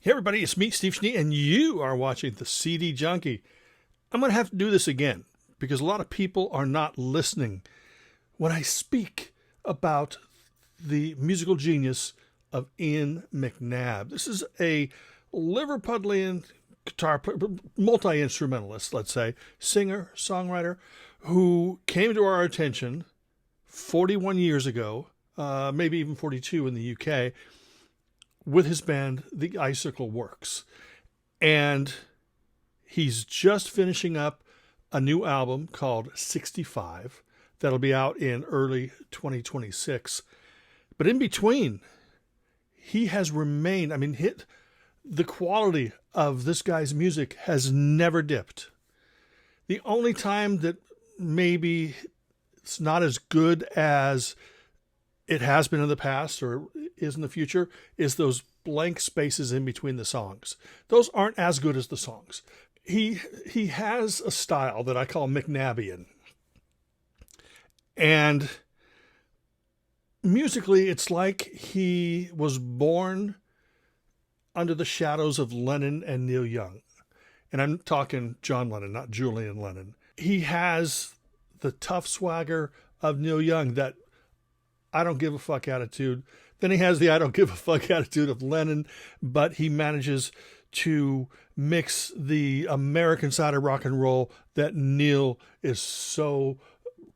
Hey everybody, it's me, Steve Schnee, and you are watching the CD Junkie. I'm going to have to do this again because a lot of people are not listening when I speak about the musical genius of Ian McNabb. This is a Liverpudlian guitar, multi-instrumentalist, let's say, singer, songwriter, who came to our attention 41 years ago, maybe even 42 in the UK, with his band, The Icicle Works. And he's just finishing up a new album called 65 that'll be out in early 2026. But in between, he has remained, the quality of this guy's music has never dipped. The only time that maybe it's not as good as it has been in the past or is in the future is those blank spaces in between the songs. Those aren't as good as the songs. He has a style that I call McNabbian. And musically, it's like he was born under the shadows of Lennon and Neil Young. And I'm talking John Lennon, not Julian Lennon. He has the tough swagger of Neil Young, that I don't give a fuck attitude. Then he has the I don't give a fuck attitude of Lennon, but he manages to mix the American side of rock and roll that Neil is so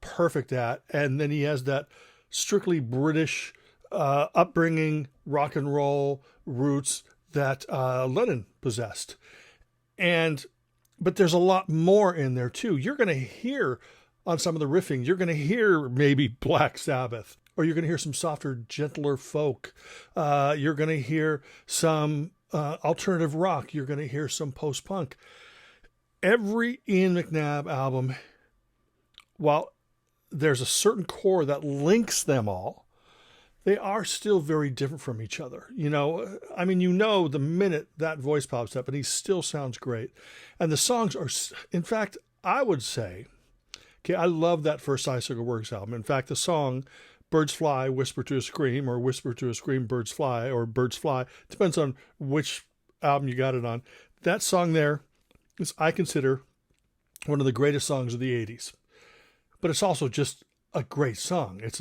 perfect at. And then he has that strictly British upbringing, rock and roll roots that Lennon possessed. But there's a lot more in there too. You're going to hear on some of the riffing, you're going to hear maybe Black Sabbath, or you're going to hear some softer, gentler folk. You're going to hear some alternative rock. You're going to hear some post-punk. Every Ian McNabb album, while there's a certain core that links them all, they are still very different from each other. The minute that voice pops up, and he still sounds great. And the songs are, in fact, I would say, I love that first Icicle Works album. In fact, the song Birds Fly, Whisper to a Scream, or Whisper to a Scream, Birds Fly, or Birds Fly, depends on which album you got it on. That song there is, I consider, one of the greatest songs of the 80s. But it's also just a great song. It's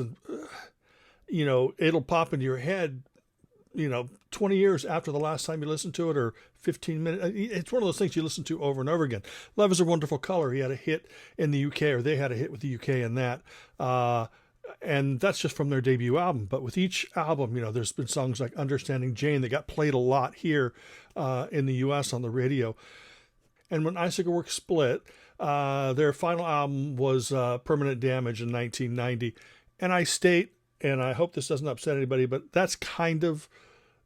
it'll pop into your head, 20 years after the last time you listened to it, or 15 minutes. It's one of those things you listen to over and over again. Love is a Wonderful Color. He had a hit in the UK, or they had a hit with the UK in that. And that's just from their debut album. But with each album, there's been songs like Understanding Jane that got played a lot here in the US on the radio. And when Icicle Works split, their final album was Permanent Damage in 1990. And I state, and I hope this doesn't upset anybody, but that's kind of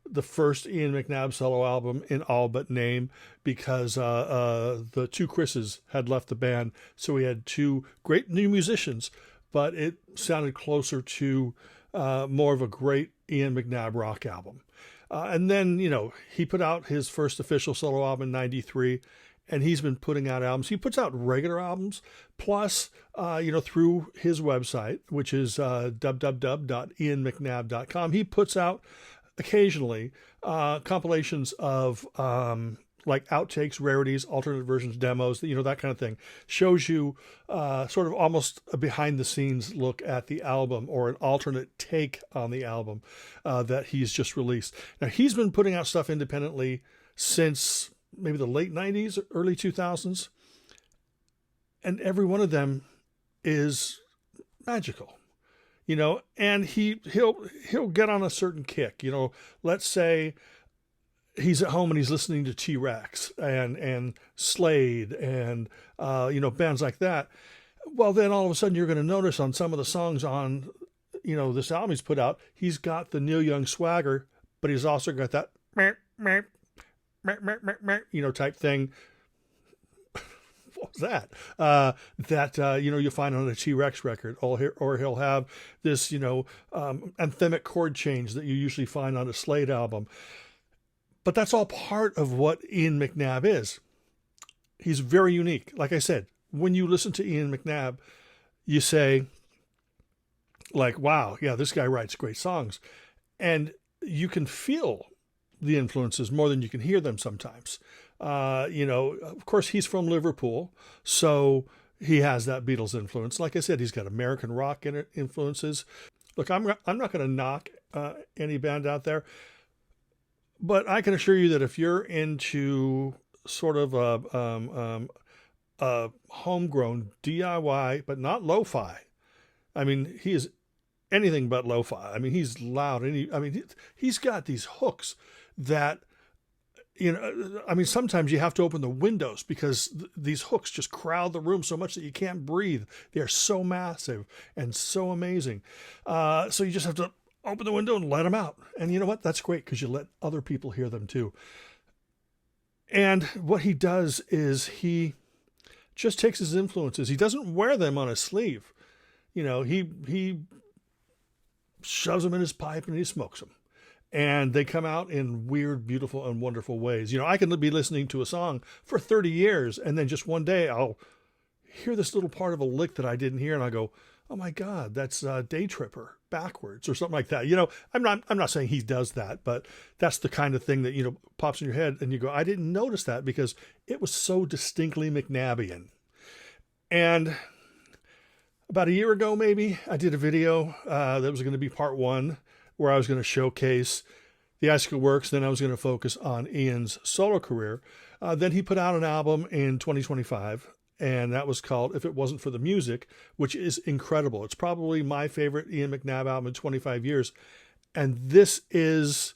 the first Ian McNabb solo album in all but name, because the two Chris's had left the band. So we had two great new musicians, but it sounded closer to more of a great Ian McNabb rock album. And then, he put out his first official solo album in 93, and he's been putting out albums. He puts out regular albums, plus, through his website, which is www.ianmcnabb.com. He puts out occasionally compilations of like outtakes, rarities, alternate versions, demos, that kind of thing. Shows you sort of almost a behind-the-scenes look at the album, or an alternate take on the album that he's just released. Now, he's been putting out stuff independently since maybe the late 90s, early 2000s. And every one of them is magical, and he'll get on a certain kick. Let's say he's at home and he's listening to T-Rex and Slade and, bands like that. Well, then all of a sudden you're going to notice on some of the songs on, this album he's put out, he's got the Neil Young swagger, but he's also got that type thing. What was that? You'll find on a T-Rex record, or he'll have this, anthemic chord change that you usually find on a Slade album. But that's all part of what Ian McNabb is. He's very unique. Like I said, when you listen to Ian McNabb, you say, like, wow, yeah, this guy writes great songs. And you can feel the influences more than you can hear them sometimes. Of course, he's from Liverpool, so he has that Beatles influence. Like I said, he's got American rock influences. Look, I'm not going to knock any band out there, but I can assure you that if you're into sort of a homegrown DIY, but not lo-fi, I mean, he is anything but lo-fi. I mean, he's loud, and he's got these hooks that, sometimes you have to open the windows because these hooks just crowd the room so much that you can't breathe. They're so massive and so amazing. So you just have to open the window and let them out. And you know what? That's great because you let other people hear them too. And what he does is he just takes his influences. He doesn't wear them on his sleeve. He shoves them in his pipe and he smokes them. And they come out in weird, beautiful, and wonderful ways. I can be listening to a song for 30 years, and then just one day I'll hear this little part of a lick that I didn't hear, and I go, "Oh my God, that's Day Tripper backwards," or something like that. I'm not saying he does that, but that's the kind of thing that pops in your head, and you go, "I didn't notice that because it was so distinctly McNabbian." And about a year ago, maybe, I did a video that was going to be part one, where I was going to showcase the Icicle Works. Then I was going to focus on Ian's solo career. Then he put out an album in 2025, and that was called If It Wasn't for the Music, which is incredible. It's probably my favorite Ian McNab album in 25 years. And this is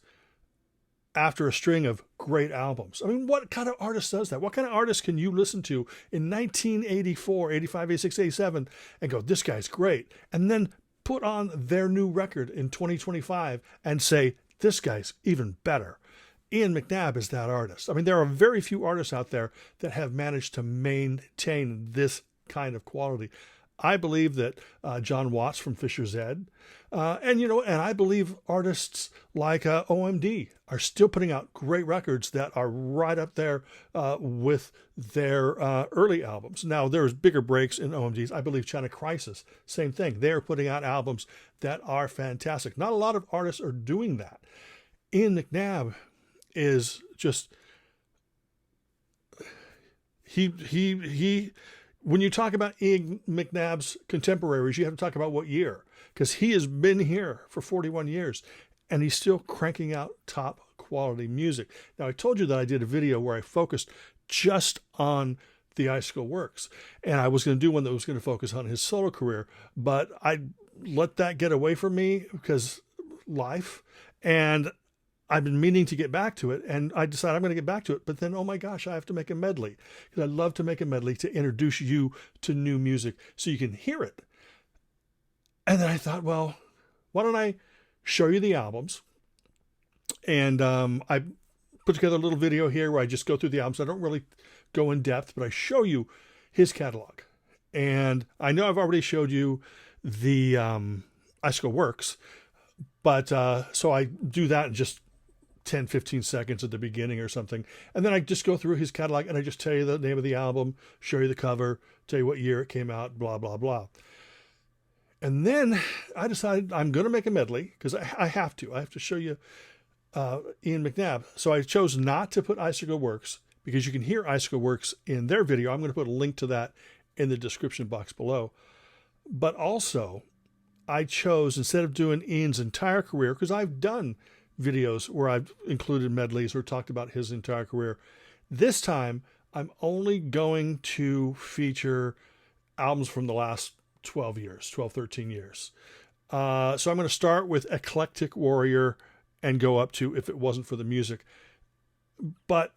after a string of great albums. I mean, what kind of artist does that? What kind of artist can you listen to in 1984, 85, 86, 87 and go, "This guy's great," and then put on their new record in 2025 and say, "This guy's even better"? Ian McNab is that artist. I mean, there are very few artists out there that have managed to maintain this kind of quality. I believe that John Watts from Fisher's Ed, and I believe artists like OMD are still putting out great records that are right up there with their early albums. Now, there's bigger breaks in OMDs. I believe China Crisis, same thing. They're putting out albums that are fantastic. Not a lot of artists are doing that. Ian McNab is just, he when you talk about Ian McNab's contemporaries, you have to talk about what year, because he has been here for 41 years and he's still cranking out top quality music. Now, I told you that I did a video where I focused just on the Icicle Works, and I was going to do one that was going to focus on his solo career, but I let that get away from me because life, and I've been meaning to get back to it, and I decided I'm going to get back to it. But then, oh my gosh, I have to make a medley, because I love to make a medley to introduce you to new music so you can hear it. And then I thought, well, why don't I show you the albums? And I put together a little video here where I just go through the albums. I don't really go in depth, but I show you his catalog. And I know I've already showed you the Icicle Works, but so I do that in just 10, 15 seconds at the beginning or something. And then I just go through his catalog and I just tell you the name of the album, show you the cover, tell you what year it came out, blah, blah, blah. And then I decided I'm going to make a medley because I have to. I have to show you Ian McNab. So I chose not to put Icicle Works because you can hear Icicle Works in their video. I'm going to put a link to that in the description box below. But also, I chose, instead of doing Ian's entire career, because I've done videos where I've included medleys or talked about his entire career, this time I'm only going to feature albums from the last 12 years, 12, 13 years. So I'm going to start with Eclectic Warrior and go up to If It Wasn't for the Music. But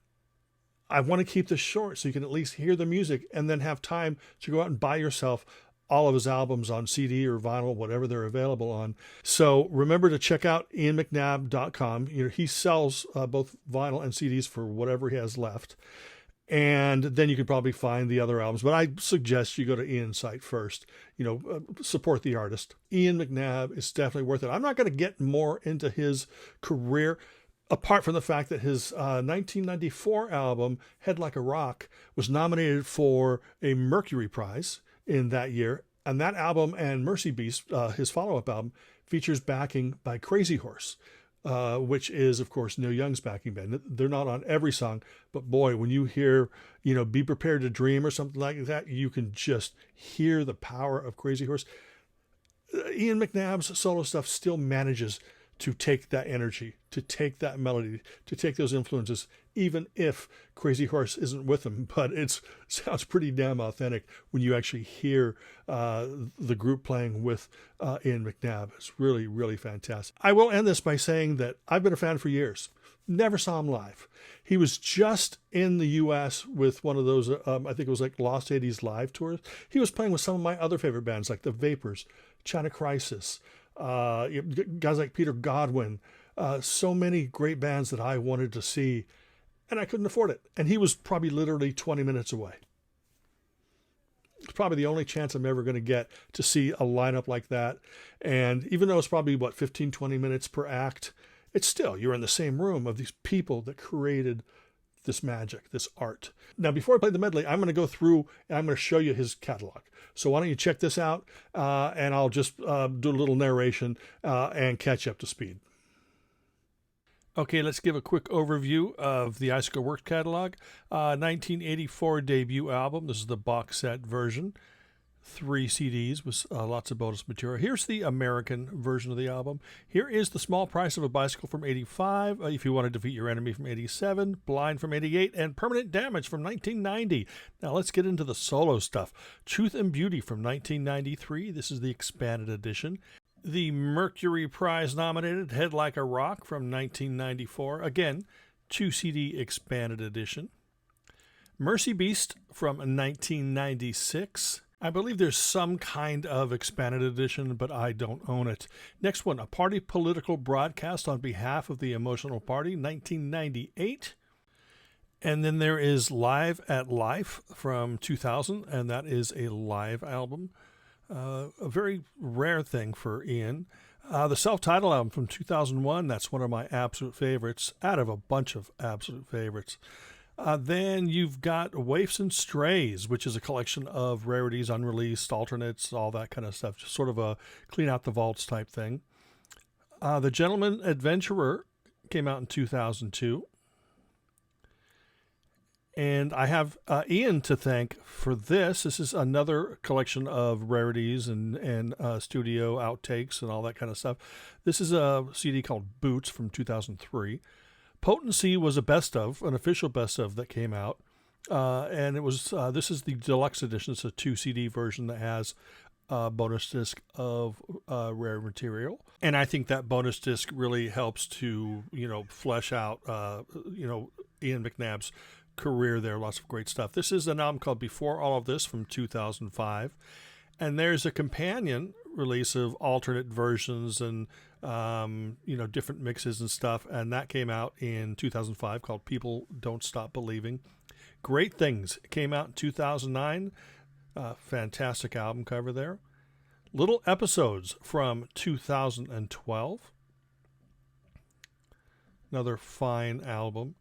I want to keep this short so you can at least hear the music and then have time to go out and buy yourself all of his albums on CD or vinyl, whatever they're available on. So remember to check out IanMcNabb.com. He sells both vinyl and CDs for whatever he has left. And then you could probably find the other albums. But I suggest you go to Ian's site first. Support the artist. Ian McNab is definitely worth it. I'm not going to get more into his career, apart from the fact that his 1994 album, Head Like a Rock, was nominated for a Mercury Prize in that year. And that album and Mercy Beast, his follow-up album, features backing by Crazy Horse, which is, of course, Neil Young's backing band. They're not on every song, but boy, when you hear, Be Prepared to Dream or something like that, you can just hear the power of Crazy Horse. Ian McNabb's solo stuff still manages to take that energy, to take that melody, to take those influences, even if Crazy Horse isn't with him. But it sounds pretty damn authentic when you actually hear the group playing with Ian McNabb. It's really, really fantastic. I will end this by saying that I've been a fan for years. Never saw him live. He was just in the U.S. with one of those, I think it was like Lost 80s live tours. He was playing with some of my other favorite bands like The Vapors, China Crisis, guys like Peter Godwin, so many great bands that I wanted to see, and I couldn't afford it. And he was probably literally 20 minutes away. It's probably the only chance I'm ever going to get to see a lineup like that. And even though it's probably, 15, 20 minutes per act, it's still, you're in the same room of these people that created this magic, this art. Now, before I play the medley, I'm going to go through and I'm going to show you his catalog. So why don't you check this out, and I'll just do a little narration and catch you up to speed. Okay, let's give a quick overview of the Icicle Works catalog. 1984 debut album. This is the box set version. 3 CDs with lots of bonus material. Here's the American version of the album. Here is The Small Price of a Bicycle from 85, If You Want to Defeat Your Enemy from 87, Blind from 88, and Permanent Damage from 1990. Now let's get into the solo stuff. Truth and Beauty from 1993. This is the expanded edition. The Mercury Prize nominated Head Like a Rock from 1994. Again, 2 CD expanded edition. Mercy Beast from 1996. I believe there's some kind of expanded edition, but I don't own it. Next one, A Party Political Broadcast on Behalf of the Emotional Party, 1998. And then there is Live at Life from 2000, and that is a live album. A very rare thing for Ian. The self-titled album from 2001, that's one of my absolute favorites, out of a bunch of absolute favorites. Then you've got Waifs and Strays, which is a collection of rarities, unreleased, alternates, all that kind of stuff. Just sort of a clean out the vaults type thing. The Gentleman Adventurer came out in 2002. And I have Ian to thank for this. This is another collection of rarities and studio outtakes and all that kind of stuff. This is a CD called Boots from 2003. Potency was a best of, an official best of that came out. And it was this is the deluxe edition. It's a 2 CD version that has a bonus disc of rare material. And I think that bonus disc really helps to, flesh out, Ian McNabb's career there. Lots of great stuff. This is an album called Before All of This from 2005. And there's a companion release of alternate versions and, different mixes and stuff. And that came out in 2005 called People Don't Stop Believing. Great Things came out in 2009. Fantastic album cover there. Little Episodes from 2012. Another fine album.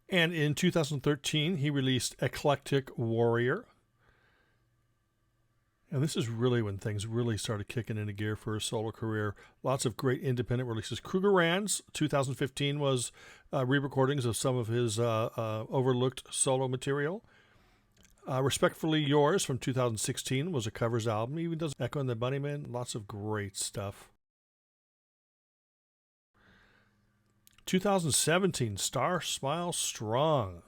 And in 2013, he released Eclectic Warrior. And this is really when things really started kicking into gear for his solo career. Lots of great independent releases. Krugerrands, 2015 was re-recordings of some of his overlooked solo material. Respectfully Yours from 2016 was a covers album. He even does Echo and the Bunnymen. Lots of great stuff. 2017, Star Smile Strong.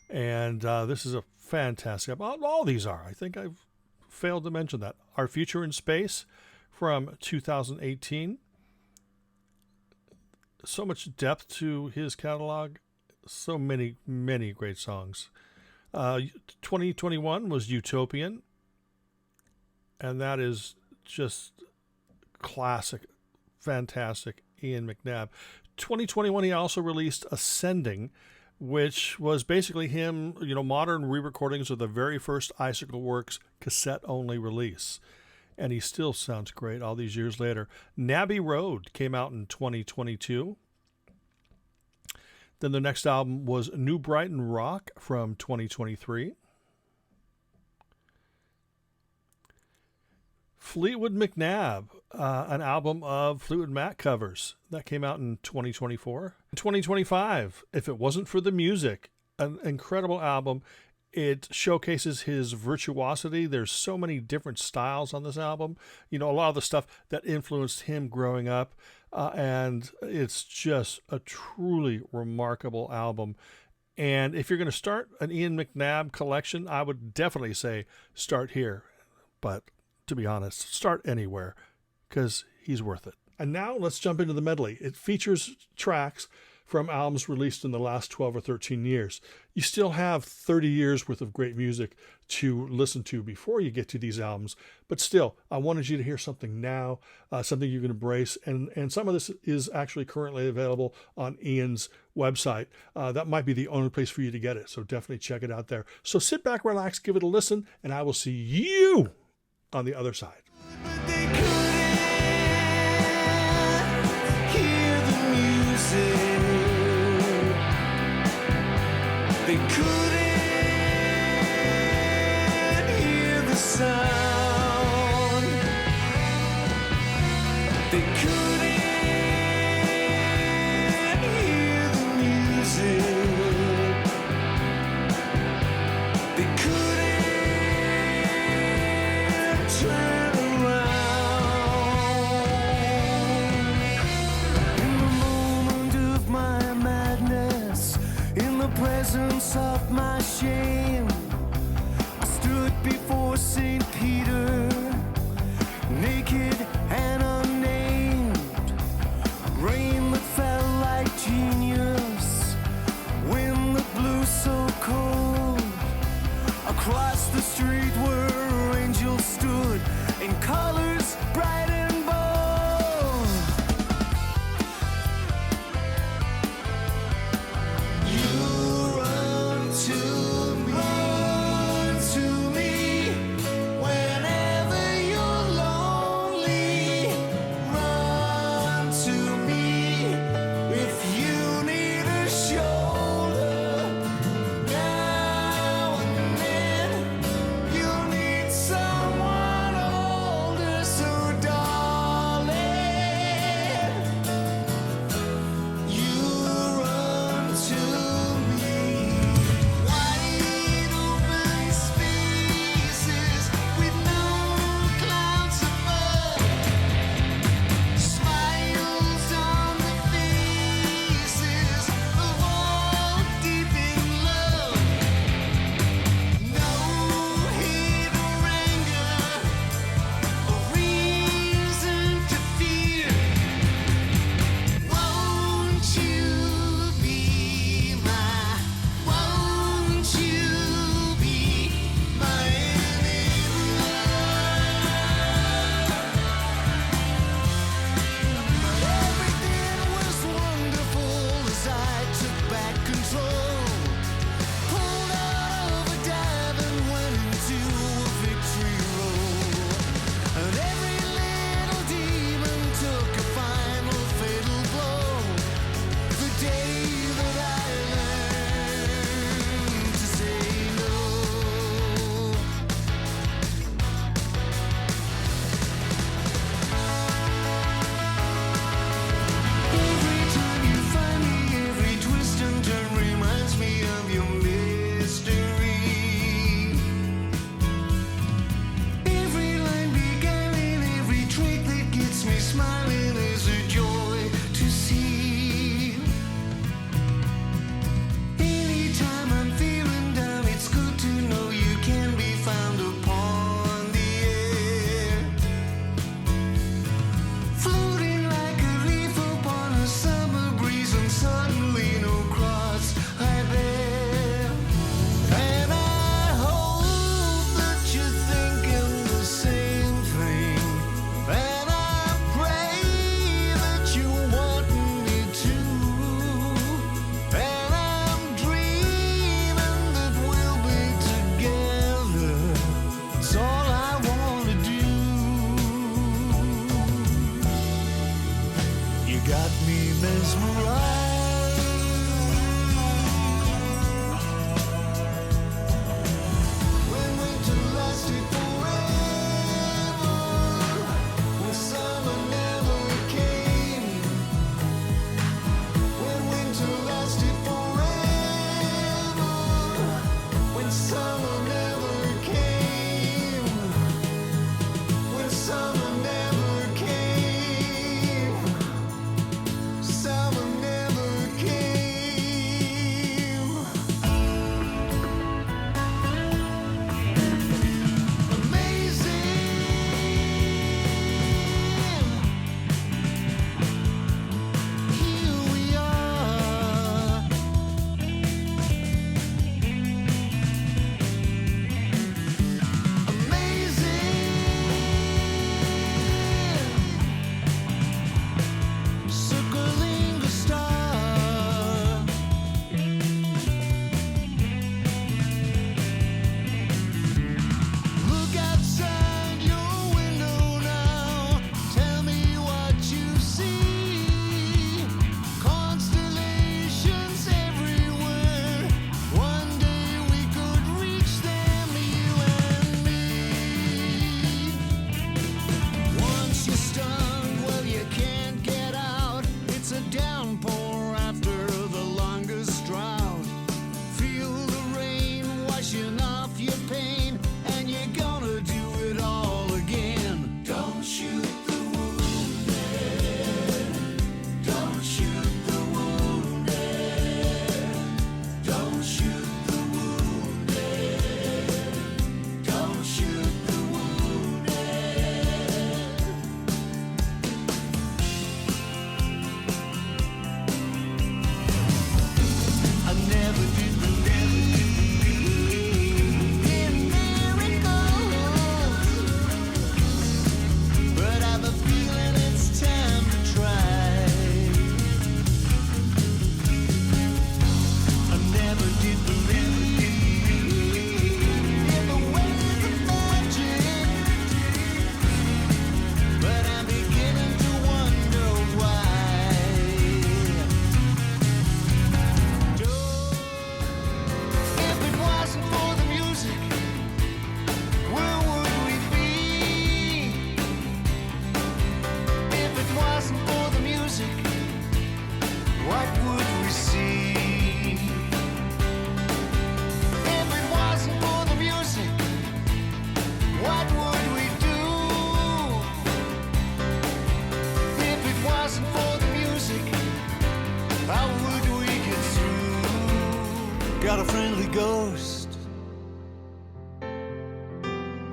And this is a fantastic album. All these are. I think I've failed to mention that. Our Future in Space from 2018. So much depth to his catalog. So many, many great songs. 2021 was Utopian. And that is just classic, fantastic Ian McNabb. 2021, he also released Ascending, which was basically him, modern re-recordings of the very first Icicle Works cassette-only release. And he still sounds great all these years later. Nabby Road came out in 2022. Then the next album was New Brighton Rock from 2023. Fleetwood McNabb, an album of Fleetwood Mac covers that came out in 2024. 2025, If It Wasn't for the Music, an incredible album. It showcases his virtuosity. There's so many different styles on this album. You know, a lot of the stuff that influenced him growing up. And it's just a truly remarkable album. And if you're going to start an Ian McNabb collection, I would definitely say start here. But to be honest, start anywhere because he's worth it. And now let's jump into the medley. It features tracks from albums released in the last 12 or 13 years. You still have 30 years worth of great music to listen to before you get to these albums. But still, I wanted you to hear something now, something you can embrace. And some of this is actually currently available on Ian's website. That might be the only place for you to get it. So definitely check it out there. So sit back, relax, give it a listen, and I will see you on the other side. They couldn't hear the sound. They couldn't hear the music. They couldn't turn around. In the moment of my madness, in the presence of my shame, I stood before St. Peter, naked and unnamed. Rain that fell like genius, wind that blew so cold. Across the street where angels stood in colors bright and bold. Someone older, so dark.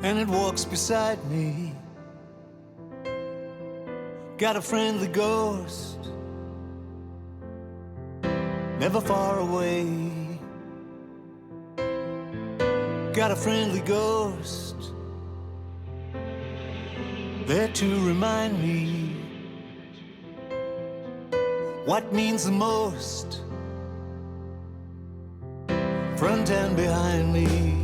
and it walks beside me. Got a friendly ghost, never far away. Got a friendly ghost, there to remind me what means the most, front and behind me.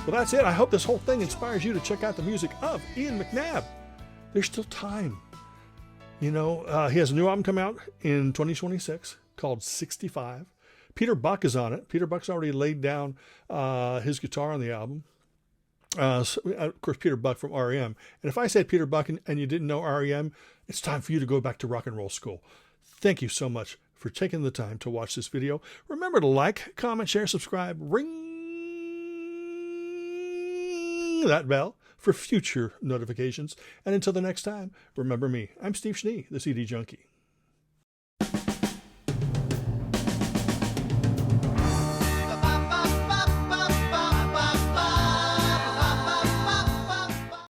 Well, that's it. I hope this whole thing inspires you to check out the music of Ian McNabb. There's still time. You know, he has a new album come out in 2026 called 65. Peter Buck is on it. Peter Buck's already laid down his guitar on the album. So, of course, Peter Buck from REM. And if I said Peter Buck and you didn't know REM, it's time for you to go back to rock and roll school. Thank you so much for taking the time to watch this video. Remember to like, comment, share, subscribe, ring that bell for future notifications. And until the next time, remember me. I'm Steve Schnee, the CD Junkie.